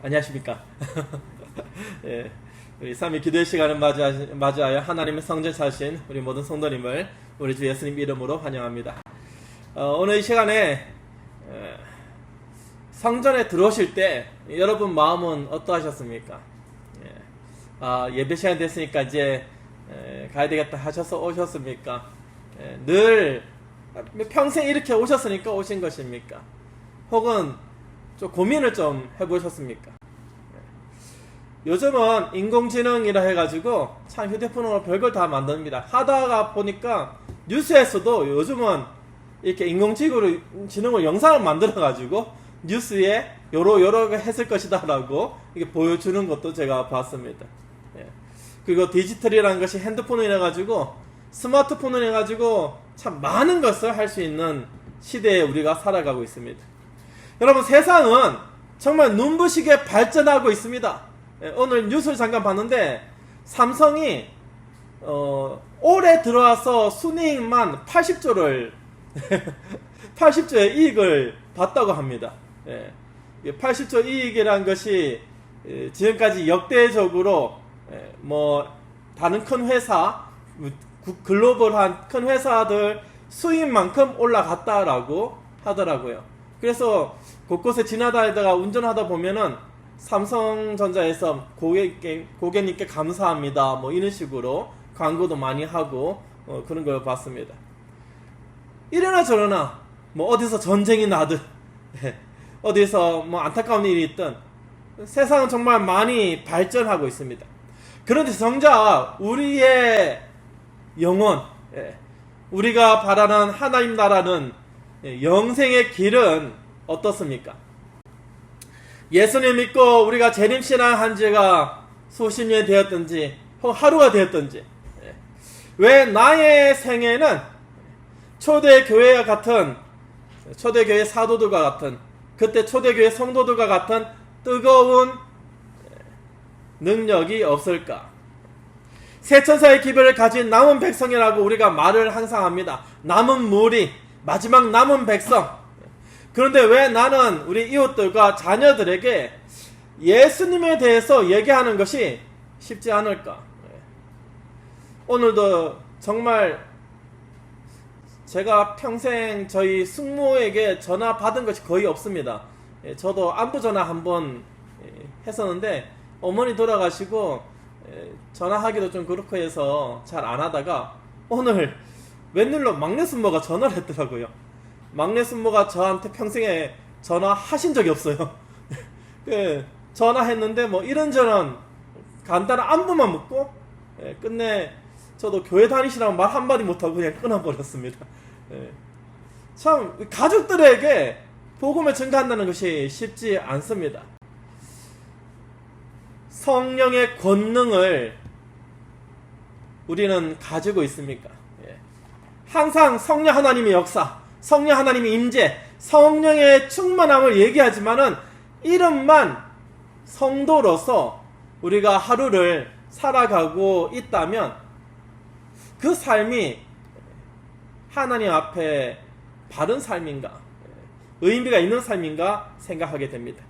안녕하십니까. 예, 우리 3일 기도의 시간을 맞이하여 하나님의 성전 찾으신 우리 모든 성도님을 우리 주 예수님 이름으로 환영합니다. 오늘 이 시간에 성전에 들어오실 때 여러분 마음은 어떠하셨습니까? 예배 시간 됐으니까 이제 가야 되겠다 하셔서 오셨습니까? 늘 평생 이렇게 오셨으니까 오신 것입니까? 혹은 좀 고민을 좀 해보셨습니까? 요즘은 인공지능이라 해가지고 참 휴대폰으로 별걸 다 만듭니다. 하다가 보니까 뉴스에서도 요즘은 이렇게 인공지능으로 영상을 만들어가지고 뉴스에 요러 했을 것이다 라고 이렇게 보여주는 것도 제가 봤습니다. 그리고 디지털이라는 것이 핸드폰을 해가지고 스마트폰을 해가지고 참 많은 것을 할 수 있는 시대에 우리가 살아가고 있습니다. 여러분, 세상은 정말 눈부시게 발전하고 있습니다. 오늘 뉴스를 잠깐 봤는데 삼성이 올해 들어와서 순이익만 80조의 이익을 봤다고 합니다. 80조 이익이라는 것이 지금까지 역대적으로 다른 큰 회사, 글로벌한 큰 회사들 수익만큼 올라갔다라고 하더라고요. 그래서 곳곳에 지나다니다가 운전하다 보면은 삼성전자에서 고객님께 감사합니다 이런 식으로 광고도 많이 하고 그런 걸 봤습니다. 이러나 저러나 어디서 전쟁이 나든 어디서 안타까운 일이 있든 세상은 정말 많이 발전하고 있습니다. 그런데 정작 우리의 영혼, 우리가 바라는 하나님 나라는 영생의 길은 어떻습니까? 예수님 믿고 우리가 재림신앙한 지가 수십 년이 되었든지 혹은 하루가 되었든지 왜 나의 생애는 초대교회와 같은, 초대교회 사도들과 같은, 그때 초대교회 성도들과 같은 뜨거운 능력이 없을까? 세천사의 기별을 가진 남은 백성이라고 우리가 말을 항상 합니다. 남은 무리, 마지막 남은 백성. 그런데 왜 나는 우리 이웃들과 자녀들에게 예수님에 대해서 얘기하는 것이 쉽지 않을까? 오늘도 정말 제가 평생 저희 숙모에게 전화 받은 것이 거의 없습니다. 저도 안부 전화 한번 했었는데 어머니 돌아가시고 전화하기도 좀 그렇고 해서 잘 안 하다가 오늘 웬일로 막내 숙모가 전화를 했더라고요. 막내 숙모가 저한테 평생에 전화하신 적이 없어요. 전화했는데 이런저런 간단한 안부만 묻고 끝내 저도 교회 다니시라고 말 한마디 못하고 그냥 끊어버렸습니다. 참 가족들에게 복음을 전가한다는 것이 쉽지 않습니다. 성령의 권능을 우리는 가지고 있습니까? 항상 성령 하나님의 역사, 성령 하나님의 임재, 성령의 충만함을 얘기하지만은 이름만 성도로서 우리가 하루를 살아가고 있다면 그 삶이 하나님 앞에 바른 삶인가, 의미가 있는 삶인가 생각하게 됩니다.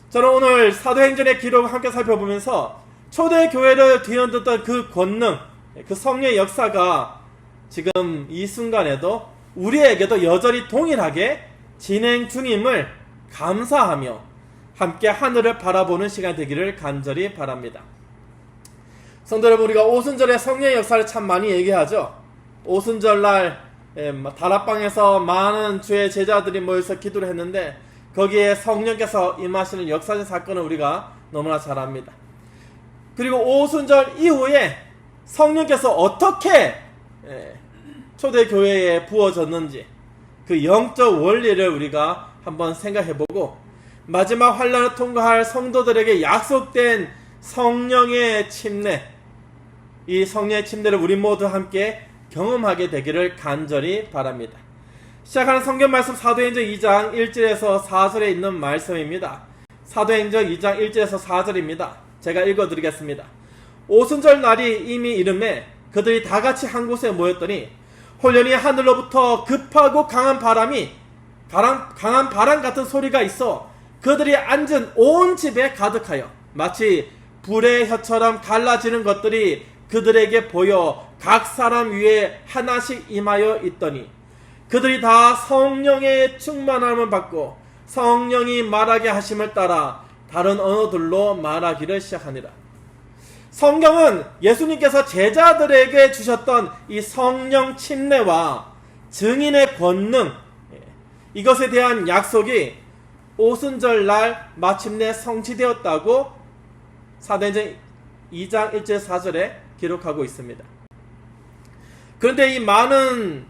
저는 오늘 사도행전의 기록을 함께 살펴보면서 초대교회를 뒤흔들었던 그 권능, 그 성령의 역사가 지금 이 순간에도 우리에게도 여전히 동일하게 진행 중임을 감사하며 함께 하늘을 바라보는 시간 되기를 간절히 바랍니다. 성도 여러분, 우리가 오순절에 성령의 역사를 참 많이 얘기하죠. 오순절날 다락방에서 많은 주의 제자들이 모여서 기도를 했는데 거기에 성령께서 임하시는 역사적 사건을 우리가 너무나 잘 압니다. 그리고 오순절 이후에 성령께서 어떻게 초대교회에 부어졌는지 그 영적 원리를 우리가 한번 생각해보고 마지막 환난을 통과할 성도들에게 약속된 성령의 침례, 이 성령의 침례를 우리 모두 함께 경험하게 되기를 간절히 바랍니다. 시작하는 성경 말씀 사도행전 2장 1절에서 4절에 있는 말씀입니다. 사도행전 2장 1절에서 4절입니다. 제가 읽어드리겠습니다. 오순절 날이 이미 이르매 그들이 다같이 한 곳에 모였더니 홀련히 하늘로부터 급하고 강한 바람 같은 소리가 있어 그들이 앉은 온 집에 가득하여 마치 불의 혀처럼 갈라지는 것들이 그들에게 보여 각 사람 위에 하나씩 임하여 있더니 그들이 다 성령의 충만함을 받고 성령이 말하게 하심을 따라 다른 언어들로 말하기를 시작하니라. 성경은 예수님께서 제자들에게 주셨던 이 성령 침례와 증인의 권능, 이것에 대한 약속이 오순절날 마침내 성취되었다고 사도행전 2장 1절 4절에 기록하고 있습니다. 그런데 이 많은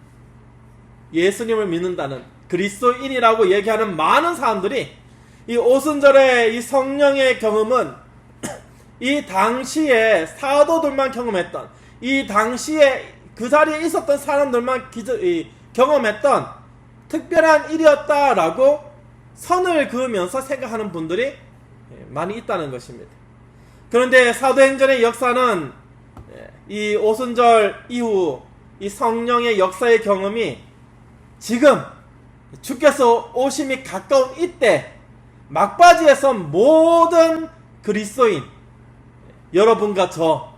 예수님을 믿는다는 그리스도인이라고 얘기하는 많은 사람들이 이 오순절의 이 성령의 경험은 이 당시에 사도들만 경험했던, 이 당시에 그 자리에 있었던 사람들만 경험했던 특별한 일이었다라고 선을 그으면서 생각하는 분들이 많이 있다는 것입니다. 그런데 사도행전의 역사는 이 오순절 이후 이 성령의 역사의 경험이 지금 주께서 오심이 가까운 이때 막바지에서 모든 그리스도인 여러분과 저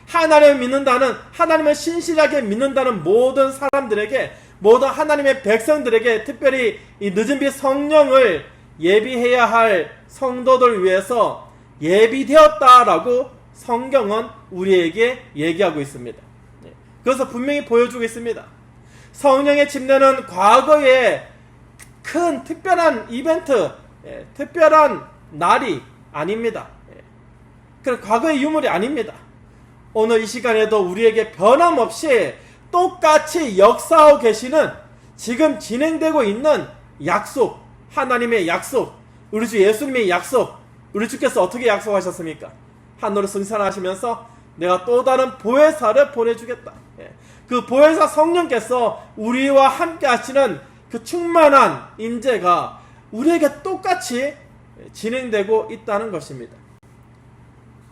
하나님을 믿는다는, 하나님을 신실하게 믿는다는 모든 사람들에게, 모든 하나님의 백성들에게, 특별히 이 늦은 빛 성령을 예비해야 할 성도들 위해서 예비되었다라고 성경은 우리에게 얘기하고 있습니다. 그래서 분명히 보여주고 있습니다. 성령의 침례는 과거에 큰 특별한 이벤트, 특별한 날이 아닙니다. 그런 과거의 유물이 아닙니다. 오늘 이 시간에도 우리에게 변함없이 똑같이 역사하고 계시는, 지금 진행되고 있는 약속, 하나님의 약속, 우리 주 예수님의 약속, 우리 주께서 어떻게 약속하셨습니까? 하늘을 승천하시면서 내가 또 다른 보혜사를 보내주겠다. 그 보혜사 성령께서 우리와 함께 하시는 그 충만한 인재가 우리에게 똑같이 진행되고 있다는 것입니다.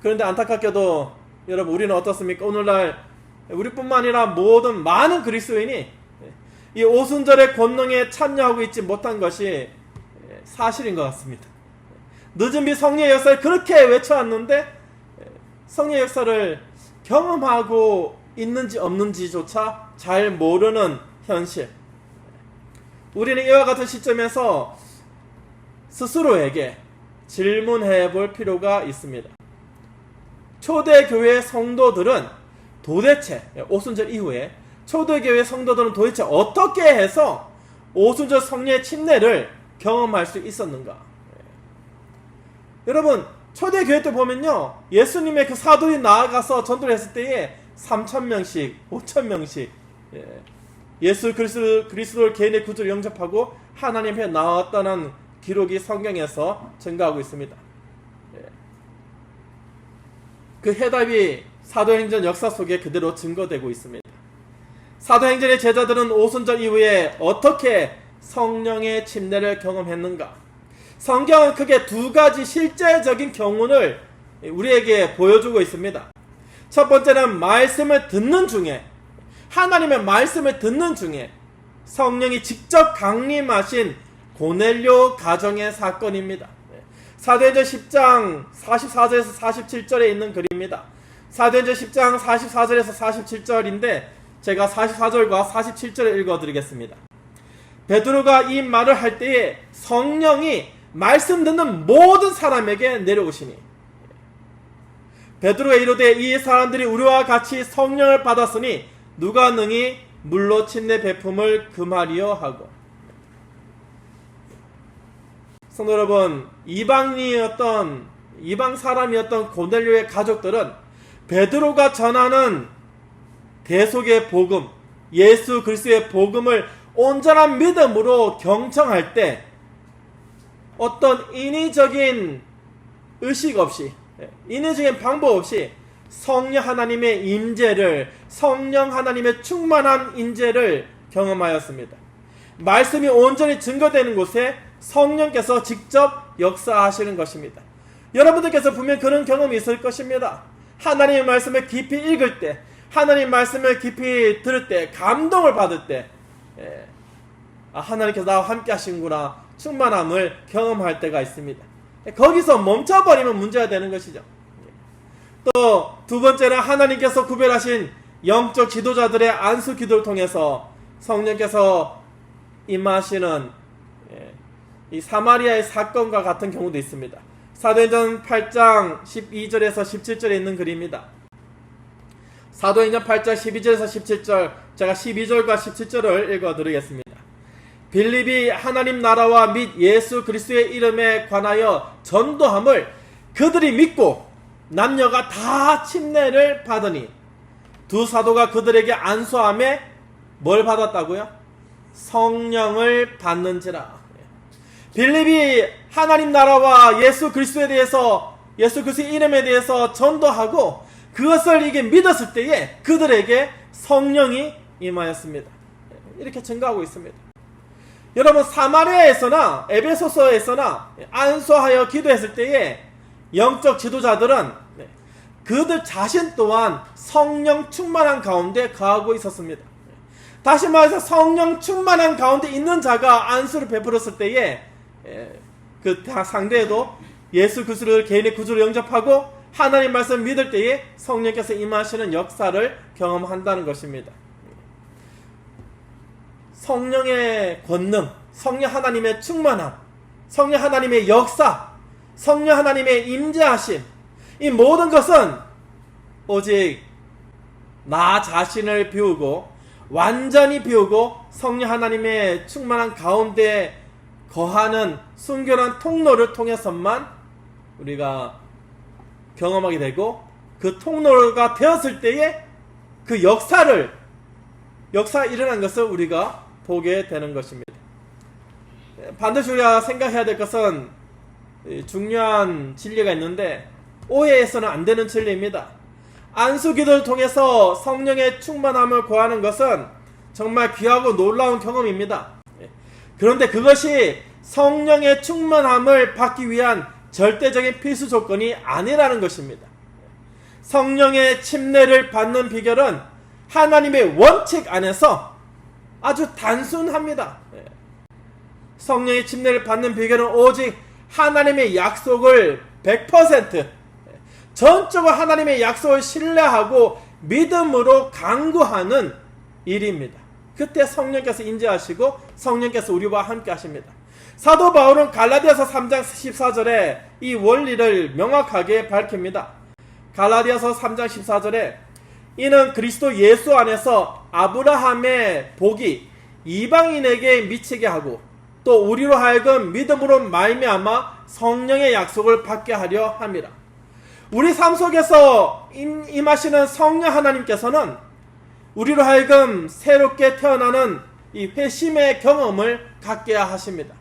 그런데 안타깝게도 여러분, 우리는 어떻습니까? 오늘날 우리뿐만 아니라 모든 많은 그리스도인이 이 오순절의 권능에 참여하고 있지 못한 것이 사실인 것 같습니다. 늦은 빛 성령의 역사를 그렇게 외쳐왔는데 성령의 역사를 경험하고 있는지 없는지조차 잘 모르는 현실. 우리는 이와 같은 시점에서 스스로에게 질문해 볼 필요가 있습니다. 초대교회 성도들은 도대체, 오순절 이후에 초대교회 성도들은 도대체 어떻게 해서 오순절 성령의 침례를 경험할 수 있었는가? 여러분, 초대교회 때 보면요, 예수님의 그 사도들이 나아가서 전도를 했을 때에 3,000명씩, 5,000명씩 예수 그리스도를 개인의 구주로 영접하고 하나님 앞에 나왔다는 기록이 성경에서 증가하고 있습니다. 그 해답이 사도행전 역사 속에 그대로 증거되고 있습니다. 사도행전의 제자들은 오순절 이후에 어떻게 성령의 침례를 경험했는가? 성경은 크게 두 가지 실제적인 경우를 우리에게 보여주고 있습니다. 첫 번째는 말씀을 듣는 중에, 하나님의 말씀을 듣는 중에 성령이 직접 강림하신 고넬료 가정의 사건입니다. 사도행전 10장 44절에서 47절에 있는 글입니다. 사도행전 10장 44절에서 47절인데 제가 44절과 47절을 읽어드리겠습니다. 베드로가 이 말을 할 때에 성령이 말씀 듣는 모든 사람에게 내려오시니 베드로가 이르되 이 사람들이 우리와 같이 성령을 받았으니 누가 능히 물로 침례 베품을 금하리요 하고. 성도 여러분, 이방 사람이었던 고넬료의 가족들은 베드로가 전하는 대속의 복음, 예수 그리스도의 복음을 온전한 믿음으로 경청할 때 어떤 인위적인 의식 없이, 인위적인 방법 없이 성령 하나님의 임재를, 성령 하나님의 충만한 임재를 경험하였습니다. 말씀이 온전히 증거되는 곳에 성령께서 직접 역사하시는 것입니다. 여러분들께서 분명 그런 경험이 있을 것입니다. 하나님의 말씀을 깊이 읽을 때, 하나님의 말씀을 깊이 들을 때, 감동을 받을 때, 하나님께서 나와 함께 하시는구나, 충만함을 경험할 때가 있습니다. 거기서 멈춰버리면 문제가 되는 것이죠. 또 두 번째는 하나님께서 구별하신 영적 지도자들의 안수 기도를 통해서 성령께서 임하시는 이 사마리아의 사건과 같은 경우도 있습니다. 사도행전 8장 12절에서 17절에 있는 글입니다. 사도행전 8장 12절에서 17절, 제가 12절과 17절을 읽어드리겠습니다. 빌립이 하나님 나라와 및 예수 그리스도의 이름에 관하여 전도함을 그들이 믿고 남녀가 다 침례를 받으니 두 사도가 그들에게 안수함에 뭘 받았다고요? 성령을 받는지라. 빌립이 하나님 나라와 예수 그리스도에 대해서, 예수 그리스도의 이름에 대해서 전도하고 그것을 이게 믿었을 때에 그들에게 성령이 임하였습니다. 이렇게 증거하고 있습니다. 여러분, 사마리아에서나 에베소서에서나 안수하여 기도했을 때에 영적 지도자들은 그들 자신 또한 성령 충만한 가운데 거하고 있었습니다. 다시 말해서 성령 충만한 가운데 있는 자가 안수를 베풀었을 때에 그 상대에도 예수 그리스도를 개인의 구주로 영접하고 하나님 말씀 믿을 때에 성령께서 임하시는 역사를 경험한다는 것입니다. 성령의 권능, 성령 하나님의 충만함, 성령 하나님의 역사, 성령 하나님의 임재하심, 이 모든 것은 오직 나 자신을 비우고 완전히 비우고 성령 하나님의 충만한 가운데 거하는 순결한 통로를 통해서만 우리가 경험하게 되고, 그 통로가 되었을 때에 그 역사가 일어난 것을 우리가 보게 되는 것입니다. 반드시 우리가 생각해야 될 것은 중요한 진리가 있는데 오해해서는 안 되는 진리입니다. 안수기도를 통해서 성령의 충만함을 구하는 것은 정말 귀하고 놀라운 경험입니다. 그런데 그것이 성령의 충만함을 받기 위한 절대적인 필수 조건이 아니라는 것입니다. 성령의 침례를 받는 비결은 하나님의 원칙 안에서 아주 단순합니다. 성령의 침례를 받는 비결은 오직 하나님의 약속을 100% 전적으로 하나님의 약속을 신뢰하고 믿음으로 강구하는 일입니다. 그때 성령께서 인재하시고 성령께서 우리와 함께 하십니다. 사도 바울은 갈라디아서 3장 14절에 이 원리를 명확하게 밝힙니다. 갈라디아서 3장 14절에 이는 그리스도 예수 안에서 아브라함의 복이 이방인에게 미치게 하고 또 우리로 하여금 믿음으로 말미암아 성령의 약속을 받게 하려 함이라. 우리 삶 속에서 임하시는 성령 하나님께서는 우리로 하여금 새롭게 태어나는 이 회심의 경험을 갖게 하십니다.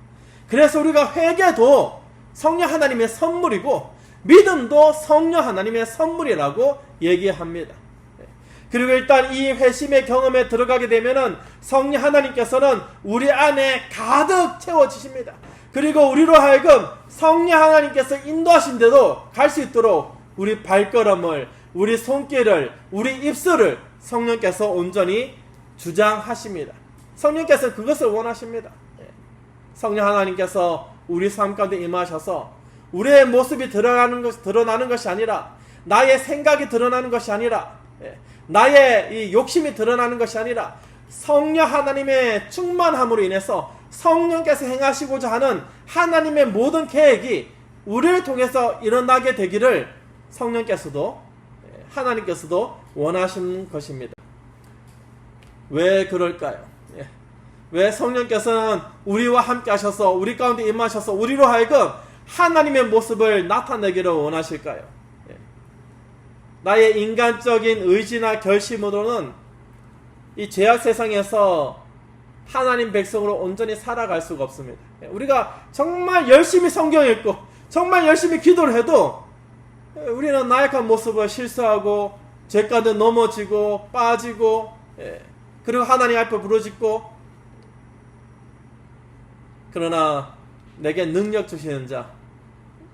그래서 우리가 회개도 성령 하나님의 선물이고 믿음도 성령 하나님의 선물이라고 얘기합니다. 그리고 일단 이 회심의 경험에 들어가게 되면은 성령 하나님께서는 우리 안에 가득 채워지십니다. 그리고 우리로 하여금 성령 하나님께서 인도하신 대로 갈 수 있도록 우리 발걸음을, 우리 손길을, 우리 입술을 성령께서 온전히 주장하십니다. 성령께서 그것을 원하십니다. 성령 하나님께서 우리 삶 가운데 임하셔서 우리의 모습이 드러나는 것이 아니라, 나의 생각이 드러나는 것이 아니라, 나의 이 욕심이 드러나는 것이 아니라 성령 하나님의 충만함으로 인해서 성령께서 행하시고자 하는 하나님의 모든 계획이 우리를 통해서 일어나게 되기를 성령께서도, 하나님께서도 원하시는 것입니다. 왜 그럴까요? 왜 성령께서는 우리와 함께 하셔서 우리 가운데 임하셔서 우리로 하여금 하나님의 모습을 나타내기를 원하실까요? 나의 인간적인 의지나 결심으로는 이 죄악 세상에서 하나님 백성으로 온전히 살아갈 수가 없습니다. 우리가 정말 열심히 성경 읽고 정말 열심히 기도를 해도 우리는 나약한 모습을 실수하고 죄 가운데 넘어지고 빠지고, 그리고 하나님 앞에 부르짖고, 그러나 내게 능력 주시는 자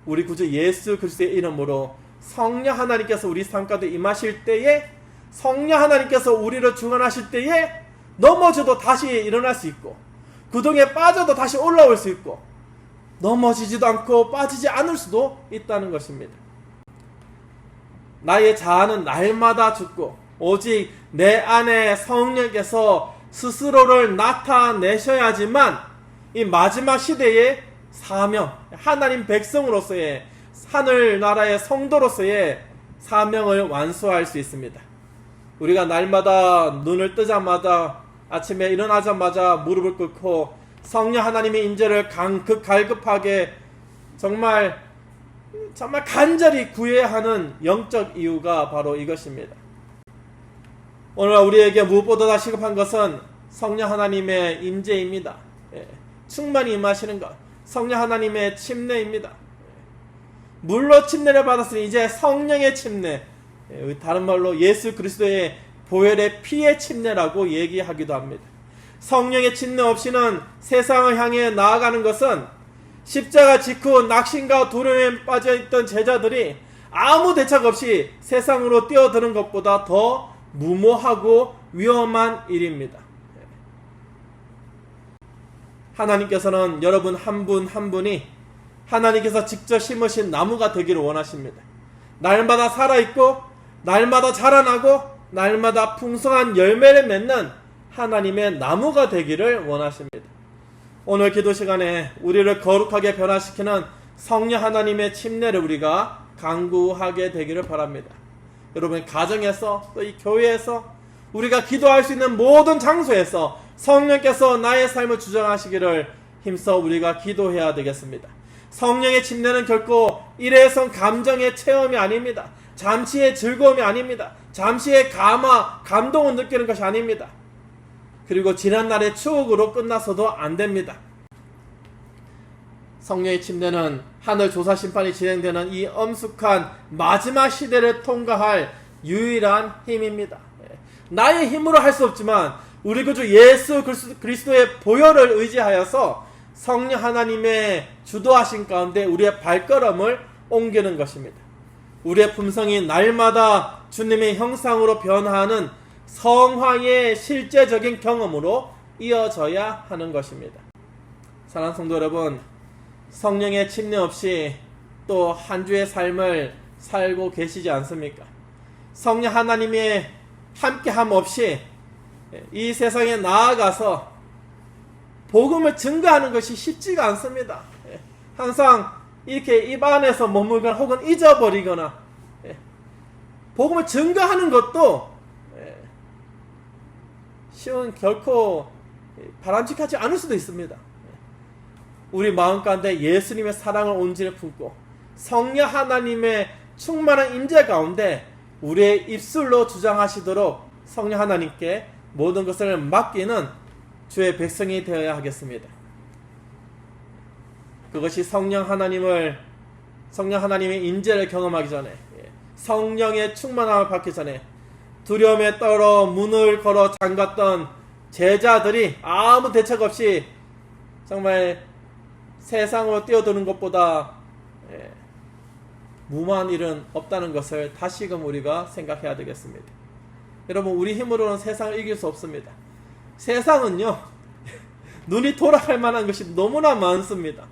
우리 구주 예수 그리스도의 이름으로 성령 하나님께서 우리 삶 가운데 임하실 때에, 성령 하나님께서 우리를 주관하실 때에 넘어져도 다시 일어날 수 있고, 구덩이에 빠져도 다시 올라올 수 있고 넘어지지도 않고 빠지지 않을 수도 있다는 것입니다. 나의 자아는 날마다 죽고 오직 내 안에 성령께서 스스로를 나타내셔야지만 이 마지막 시대의 사명, 하나님 백성으로서의 하늘나라의 성도로서의 사명을 완수할 수 있습니다. 우리가 날마다 눈을 뜨자마자 아침에 일어나자마자 무릎을 꿇고 성령 하나님의 임재를 갈급하게 정말 간절히 구해야 하는 영적 이유가 바로 이것입니다. 오늘 우리에게 무엇보다 시급한 것은 성령 하나님의 임재입니다. 충만히 임하시는 것, 성령 하나님의 침례입니다. 물로 침례를 받았으니 이제 성령의 침례, 다른 말로 예수 그리스도의 보혈의 피의 침례라고 얘기하기도 합니다. 성령의 침례 없이는 세상을 향해 나아가는 것은 십자가 직후 낙심과 두려움에 빠져있던 제자들이 아무 대책 없이 세상으로 뛰어드는 것보다 더 무모하고 위험한 일입니다. 하나님께서는 여러분 한 분 한 분이 하나님께서 직접 심으신 나무가 되기를 원하십니다. 날마다 살아있고 날마다 자라나고 날마다 풍성한 열매를 맺는 하나님의 나무가 되기를 원하십니다. 오늘 기도 시간에 우리를 거룩하게 변화시키는 성령 하나님의 침례를 우리가 간구하게 되기를 바랍니다. 여러분 가정에서 또 이 교회에서 우리가 기도할 수 있는 모든 장소에서 성령께서 나의 삶을 주장하시기를 힘써 우리가 기도해야 되겠습니다. 성령의 침례는 결코 일회성 감정의 체험이 아닙니다. 잠시의 즐거움이 아닙니다. 잠시의 감동을 느끼는 것이 아닙니다. 그리고 지난날의 추억으로 끝나서도 안 됩니다. 성령의 침례는 하늘 조사 심판이 진행되는 이 엄숙한 마지막 시대를 통과할 유일한 힘입니다. 나의 힘으로 할 수 없지만 우리 구주 예수 그리스도의 보혈을 의지하여서 성령 하나님의 주도하신 가운데 우리의 발걸음을 옮기는 것입니다. 우리의 품성이 날마다 주님의 형상으로 변화하는 성화의 실제적인 경험으로 이어져야 하는 것입니다. 사랑하는 성도 여러분, 성령의 침례 없이 또 한 주의 삶을 살고 계시지 않습니까? 성령 하나님의 함께함 없이 이 세상에 나아가서 복음을 증거하는 것이 쉽지가 않습니다. 항상 이렇게 입 안에서 머물거나 혹은 잊어버리거나 복음을 증거하는 것도 결코 바람직하지 않을 수도 있습니다. 우리 마음 가운데 예수님의 사랑을 온전히 품고 성령 하나님의 충만한 임재 가운데 우리의 입술로 주장하시도록 성령 하나님께 모든 것을 맡기는 주의 백성이 되어야 하겠습니다. 그것이 성령 하나님의 임재를 경험하기 전에, 성령의 충만함을 받기 전에 두려움에 떨어 문을 걸어 잠갔던 제자들이 아무 대책 없이 정말 세상으로 뛰어드는 것보다 무모한 일은 없다는 것을 다시금 우리가 생각해야 되겠습니다. 여러분, 우리 힘으로는 세상을 이길 수 없습니다. 세상은요, 눈이 돌아갈 만한 것이 너무나 많습니다.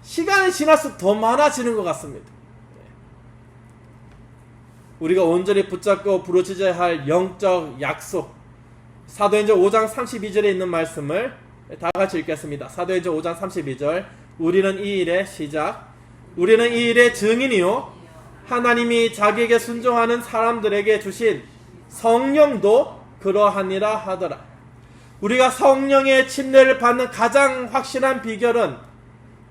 시간이 지날수록 더 많아지는 것 같습니다. 우리가 온전히 붙잡고 부르짖어야 할 영적 약속, 사도행전 5장 32절에 있는 말씀을 다 같이 읽겠습니다. 사도행전 5장 32절. 우리는 이 일의 시작, 우리는 이 일의 증인이요 하나님이 자기에게 순종하는 사람들에게 주신 성령도 그러하니라 하더라. 우리가 성령의 침례를 받는 가장 확실한 비결은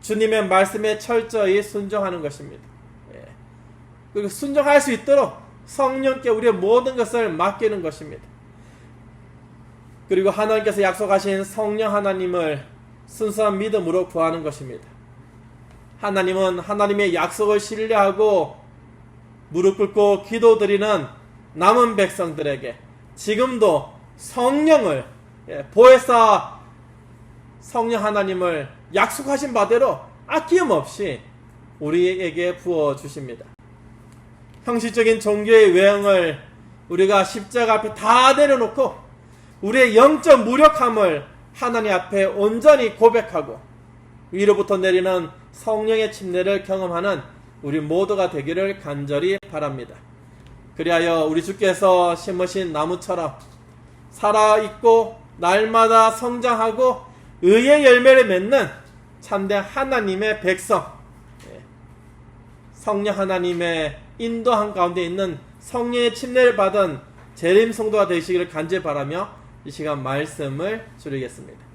주님의 말씀에 철저히 순종하는 것입니다. 그리고 순종할 수 있도록 성령께 우리의 모든 것을 맡기는 것입니다. 그리고 하나님께서 약속하신 성령 하나님을 순수한 믿음으로 구하는 것입니다. 하나님은 하나님의 약속을 신뢰하고 무릎 꿇고 기도드리는 남은 백성들에게 지금도 성령을, 보혜사 성령 하나님을 약속하신 바대로 아낌없이 우리에게 부어주십니다. 형식적인 종교의 외형을 우리가 십자가 앞에 다 내려놓고 우리의 영적 무력함을 하나님 앞에 온전히 고백하고 위로부터 내리는 성령의 침례를 경험하는 우리 모두가 되기를 간절히 바랍니다. 그리하여 우리 주께서 심으신 나무처럼 살아있고 날마다 성장하고 의의 열매를 맺는 참된 하나님의 백성, 성령 하나님의 인도한 가운데 있는 성령의 침례를 받은 재림 성도가 되시기를 간절히 바라며 이 시간 말씀을 줄이겠습니다.